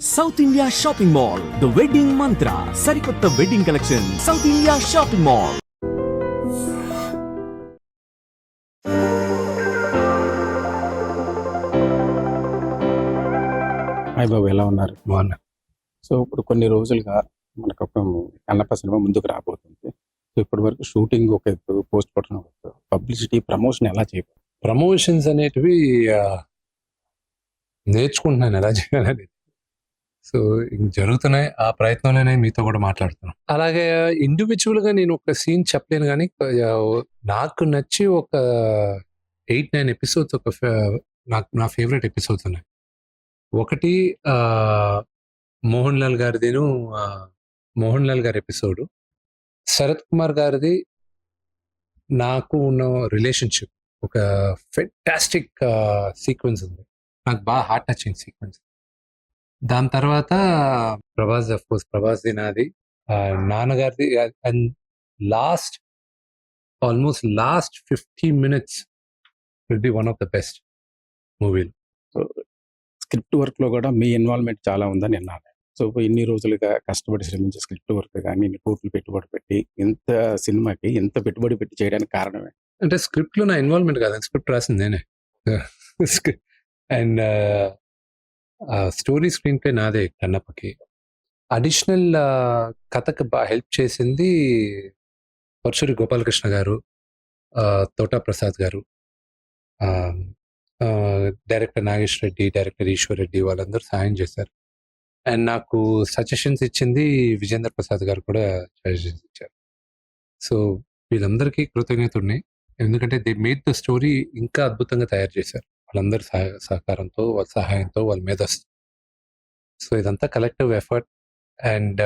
South India shopping mall the wedding మంత్ర సరికొత్త wedding collection South India shopping mall. Hi బాబు, ఎలా ఉన్నారు? బాగున్నా. సో ఇప్పుడు కొన్ని రోజులుగా మనకు ఒక కన్నప్ప సినిమా ముందుకు రాబోతుంది. సో ఇప్పటి వరకు షూటింగ్ ఒక ఎత్తు, పోస్ట్ ప్రొడక్షన్ ఒక ఎత్తు, పబ్లిసిటీ ప్రమోషన్ ఎలా చేయాలి? ప్రమోషన్స్ అనేటివి నేర్చుకుంటున్నాను ఎలా చేయాలని. సో జరుగుతున్నాయి, ఆ ప్రయత్నంలోనే మీతో కూడా మాట్లాడుతున్నాను. అలాగే ఇండివిజువల్గా నేను ఒక సీన్ చెప్పలేను, కానీ నాకు నచ్చి ఒక 8-9 ఎపిసోడ్స్ నాకు నా ఫేవరెట్ ఎపిసోడ్స్ ఉన్నాయి. ఒకటి మోహన్ లాల్ గారిదిను, మోహన్ లాల్ గారి ఎపిసోడ్. శరత్ కుమార్ గారిది నాకు ఉన్న రిలేషన్షిప్ ఒక ఫెంటాస్టిక్ సీక్వెన్స్ ఉంది, నాకు బాగా హార్ట్ టచింగ్ సీక్వెన్స్. దాని తర్వాత ప్రభాస్, అఫ్ కోర్స్ ప్రభాస్ది, నాది, నాన్నగారిది. And almost last 50 minutes will be one of the best మూవీలు. సో స్క్రిప్ట్ వర్క్లో కూడా మీ ఇన్వాల్వ్మెంట్ చాలా ఉందని విన్నాను. సో ఇన్ని రోజులుగా కష్టపడి శ్రమించే స్క్రిప్ట్ వర్క్ కానీ ఇన్ని కోట్లు పెట్టుబడి పెట్టి ఇంత సినిమాకి ఎంత పెట్టుబడి పెట్టి చేయడానికి కారణమే అంటే స్క్రిప్ట్లో నా ఇన్వాల్వ్మెంట్ కాదు, స్క్రిప్ట్ రాసింది నేనే. అండ్ స్టోరీ స్క్రీన్ ప్లే నాదే. కన్నప్పకి అడిషనల్ కథకు బాగా హెల్ప్ చేసింది పరశురి గోపాలకృష్ణ గారు, తోటా ప్రసాద్ గారు, డైరెక్టర్ నాగేష్ రెడ్డి, డైరెక్టర్ ఈశ్వర్ రెడ్డి, వాళ్ళందరూ సాయం చేశారు. అండ్ నాకు సజెషన్స్ ఇచ్చింది విజేంద్ర ప్రసాద్ గారు కూడా సజెషన్స్ ఇచ్చారు. సో వీళ్ళందరికీ కృతజ్ఞతలు, ఎందుకంటే దే మేడ్ ద స్టోరీ ఇంకా అద్భుతంగా తయారు చేశారు. వాళ్ళందరి సహకారంతో, వాళ్ళ సహాయంతో, వాళ్ళ మేధస్సు. సో ఇదంతా కలెక్టివ్ ఎఫర్ట్. అండ్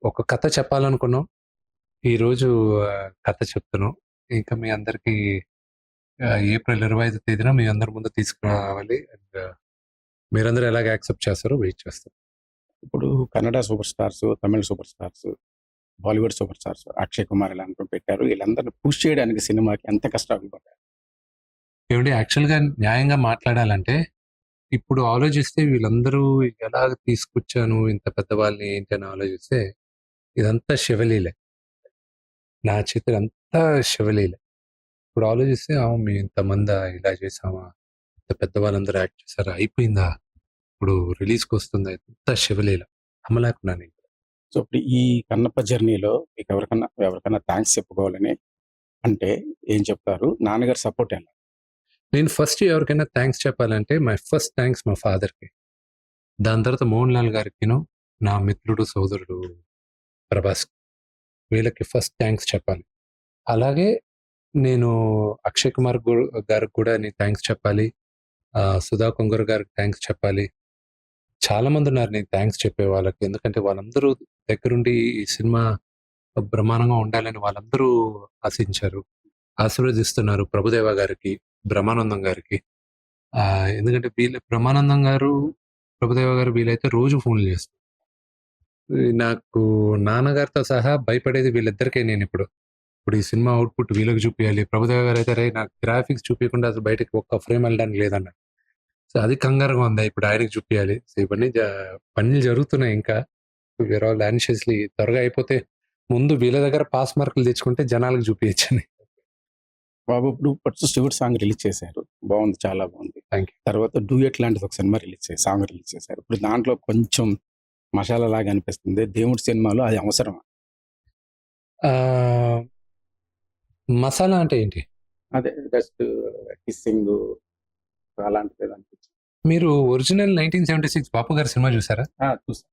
ఒక కథ చెప్పాలనుకున్నాం, ఈరోజు కథ చెప్తున్నాం. ఇంకా మీ అందరికీ ఏప్రిల్ 25వ తేదీన మీ అందరి ముందు తీసుకురావాలి. అండ్ మీరందరూ ఎలాగ యాక్సెప్ట్ చేస్తారో వెయిట్ చేస్తాం. ఇప్పుడు Kannada super stars, Tamil super stars, Bollywood super stars Akshay Kumar ఇలా అనుకుని పెట్టారు. వీళ్ళందరినీ పుష్ చేయడానికి సినిమాకి ఎంత కష్టాలు పడ్డారు? ఏమంటే యాక్చువల్గా న్యాయంగా మాట్లాడాలంటే, ఇప్పుడు ఆలోచిస్తే వీళ్ళందరూ ఎలాగ తీసుకొచ్చాను ఇంత పెద్దవాళ్ళని ఏంటి అని ఆలోచిస్తే ఇదంతా శివలీలే, నా చేతులు అంతా శివలీలే. ఇప్పుడు ఆలోచిస్తే మేము ఇంతమంది ఇలా చేసామా, ఇంత పెద్దవాళ్ళందరూ యాక్ట్ చేశారా, అయిపోయిందా, ఇప్పుడు రిలీజ్కి వస్తుందా, ఇంత శివలీల అమలాకున్నాను. సో ఇప్పుడు ఈ కన్నప్ప జర్నీలో మీకు ఎవరికైనా థ్యాంక్స్ చెప్పుకోవాలని అంటే ఏం చెప్తారు? నాన్నగారు సపోర్ట్ ఎలా? నేను ఫస్ట్ ఎవరికైనా థ్యాంక్స్ చెప్పాలంటే మై ఫస్ట్ థ్యాంక్స్ మా ఫాదర్కి, దాని తర్వాత మోహన్ లాల్ గారికిను, నా మిత్రుడు సోదరుడు ప్రభాస్, వీళ్ళకి ఫస్ట్ థ్యాంక్స్ చెప్పాలి. అలాగే నేను అక్షయ్ కుమార్ గారికి కూడా నేను థ్యాంక్స్ చెప్పాలి, సుధా కొంగర్ గారికి థ్యాంక్స్ చెప్పాలి. చాలామంది ఉన్నారు నేను థ్యాంక్స్ చెప్పే వాళ్ళకి, ఎందుకంటే వాళ్ళందరూ దగ్గరుండి ఈ సినిమా బ్రహ్మాండంగా ఉండాలని వాళ్ళందరూ ఆశించారు, ఆశీర్వదిస్తున్నారు. ప్రభుదేవ గారికి, బ్రహ్మానందం గారికి, ఎందుకంటే బ్రహ్మానందం గారు, ప్రభుదేవ గారు వీళ్ళైతే రోజు ఫోన్లు చేస్తారు. నాకు నాన్నగారితో సహా భయపడేది వీళ్ళిద్దరికే. నేను ఇప్పుడు ఈ సినిమా అవుట్పుట్ వీళ్ళకి చూపించాలి. ప్రభుదేవ గారు అయితే నాకు గ్రాఫిక్స్ చూపించకుండా అసలు బయటకి ఒక్క ఫ్రేమ్ వెళ్ళడానికి లేదన్నారు. సో అది కంగారుగా ఉంది, ఇప్పుడు ఆయనకి చూపించాలి. సో ఇవన్నీ పనులు జరుగుతున్నాయి. ఇంకా వేరే వాళ్ళు యాన్షియస్లీ త్వరగా అయిపోతే ముందు వీళ్ళ దగ్గర పాస్ మార్కులు తెచ్చుకుంటే జనాలకు చూపించని. బాబు ఇప్పుడు ఫస్ట్ శివుడు సాంగ్ రిలీజ్ చేశారు, బాగుంది, చాలా బాగుంది. Thank you. తర్వాత డూయట్ లాంటిది ఒక సినిమా సాంగ్ రిలీజ్ చేశారు. ఇప్పుడు దాంట్లో కొంచెం మసాలా లాగా అనిపిస్తుంది. దేవుడి సినిమాలో అది అవసరమా? మసాలా అంటే ఏంటి? అదే జస్ట్ కిస్సింగ్ అలాంటిది అనిపించింది. మీరు ఒరిజినల్ 1976 బాపు గారి సినిమా చూసారా? చూసా.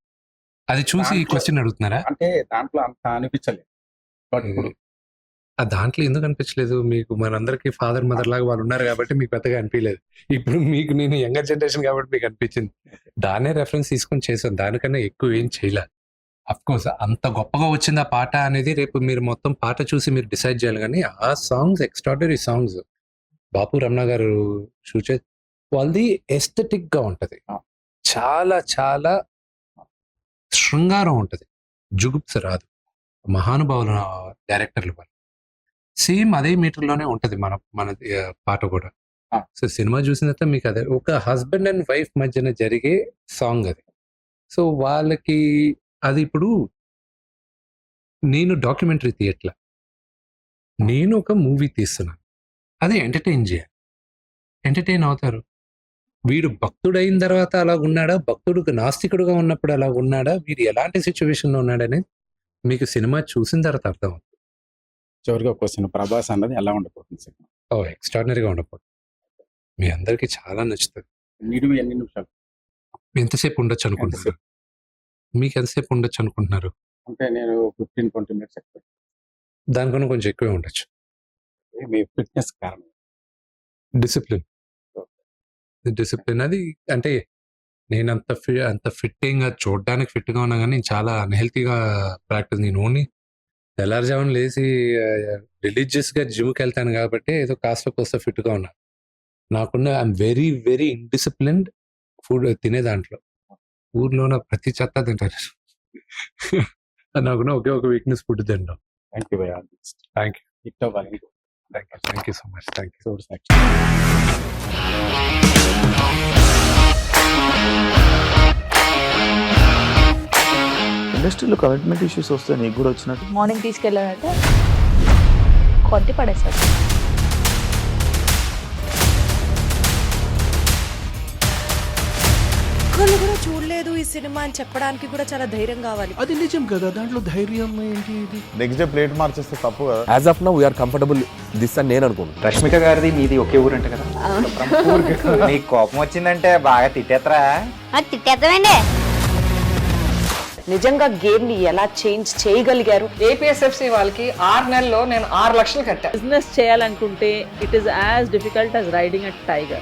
అది చూసి ఈ క్వశ్చన్ అడుగుతున్నారా? అంటే దాంట్లో అంత అనిపించలేదు. బట్ ఇప్పుడు దాంట్లో ఎందుకు అనిపించలేదు? మీకు మనందరికీ ఫాదర్ మదర్ లాగా వాళ్ళు ఉన్నారు కాబట్టి మీకు పెద్దగా అనిపించలేదు. ఇప్పుడు మీకు నేను యంగర్ జనరేషన్ కాబట్టి మీకు అనిపించింది. దాన్నే రెఫరెన్స్ తీసుకొని చేశాను, దానికన్నా ఎక్కువ ఏం చేయలే. అఫ్ కోర్స్ అంత గొప్పగా వచ్చింది ఆ పాట అనేది రేపు మీరు మొత్తం పాట చూసి మీరు డిసైడ్ చేయాలి. కానీ ఆ సాంగ్స్ ఎక్స్ట్రాడనరీ సాంగ్స్. బాపు రమణ గారు షూట్ చేసి వాళ్ళది ఎస్థెటిక్ గా ఉంటది, చాలా చాలా శృంగారం ఉంటది, జుగుప్స రాదు. మహానుభావుల డైరెక్టర్లు వాళ్ళు. సేమ్ అదే మీటర్లోనే ఉంటది మన పాట కూడా. సో సినిమా చూసిన తర్వాత మీకు అదే ఒక హస్బెండ్ అండ్ వైఫ్ మధ్యన జరిగే సాంగ్ అది. సో వాళ్ళకి అది ఇప్పుడు నేను డాక్యుమెంటరీ తీయట్లా, నేను ఒక మూవీ తీస్తున్నాను, అదే ఎంటర్టైన్ చేయాలి, ఎంటర్టైన్ అవుతారు. వీడు భక్తుడైన తర్వాత అలా ఉన్నాడా, భక్తుడు నాస్తికుడుగా ఉన్నప్పుడు అలా ఉన్నాడా, వీడు ఎలాంటి సిచ్యువేషన్లో ఉన్నాడని మీకు సినిమా చూసిన తర్వాత అర్థం అవుతుంది. చివరిగా క్వశ్చన్, ప్రభాస్ అన్నది ఎలా ఉండబోతుంది సినిమా? ఎక్స్ట్రాడినరీగా ఉండకూడదు, మీ అందరికీ చాలా నచ్చుతుంది. మీరు ఎన్ని నిమిషాలు ఎంతసేపు ఉండొచ్చు అనుకుంటున్నారు? మీకు ఎంతసేపు ఉండొచ్చు అనుకుంటున్నారు? అంటే నేను 15-20 minutes ఎక్స్పెక్ట్. దానికన్నా కొంచెం ఎక్కువే ఉండొచ్చు. మీ ఫిట్నెస్ కారణం డిసిప్లిన్ అది అంటే నేను అంత ఫిట్టింగ్గా చూడడానికి ఫిట్గా ఉన్నా కానీ చాలా అన్హెల్తీగా ప్రాక్టీస్. నేను ఓన్లీ తెల్లారుజామున లేచి రిలీజియస్గా జిమ్కి వెళ్తాను కాబట్టి ఏదో కాస్త కోస్త ఫిట్గా ఉన్నా. నాకున్న I'm very very indisciplined food తినే దాంట్లో. ఊర్లో నా ప్రతి చెత్త తింటాను. నాకున్న ఒకే ఒక వీక్నెస్ ఫుడ్ తింటాం. థ్యాంక్ యూ భయ్యా. థ్యాంక్ యూ, హిట్ అవ్వాలి. Thank you so much. Thank you. ఇండస్ట్రీలో కమిట్మెంట్ ఇష్యూస్ వస్తే నీకు కూడా వచ్చినట్టు? మార్నింగ్ తీసుకెళ్ళాలంటే కొట్టి పడేస్తారు. ఒక్కళ్ళు కూడా చూడలేదు ఈ సినిమా అని చెప్పడానికి కూడా చాలా ధైర్యం కావాలి. అది నిజం కదా, దాంట్లో ధైర్యం ఏంటి? ఇది నెక్స్ట్ డే ప్లేట్ మార్చేస్తే తప్పు కదా. As of now we're comfortable this అని నేను అనుకుంటున్నాను. రష్మిక గారిది మీది ఒకే ఊరంట కదా? నీకు కోపం వచ్చిందంటే బాగా తిట్టేత్తరా? తిట్టేద్దామండి. నిజంగా గేమ్ ని ఎలా చేంజ్ చేయగలిగారు? ఏపీఎస్ఎఫ్సి వాళ్ళకి 6 నెలల్లో నేను 6 లక్షలు కట్టా. బిజినెస్ చేయాలనుకుంటే it is as difficult as riding a tiger.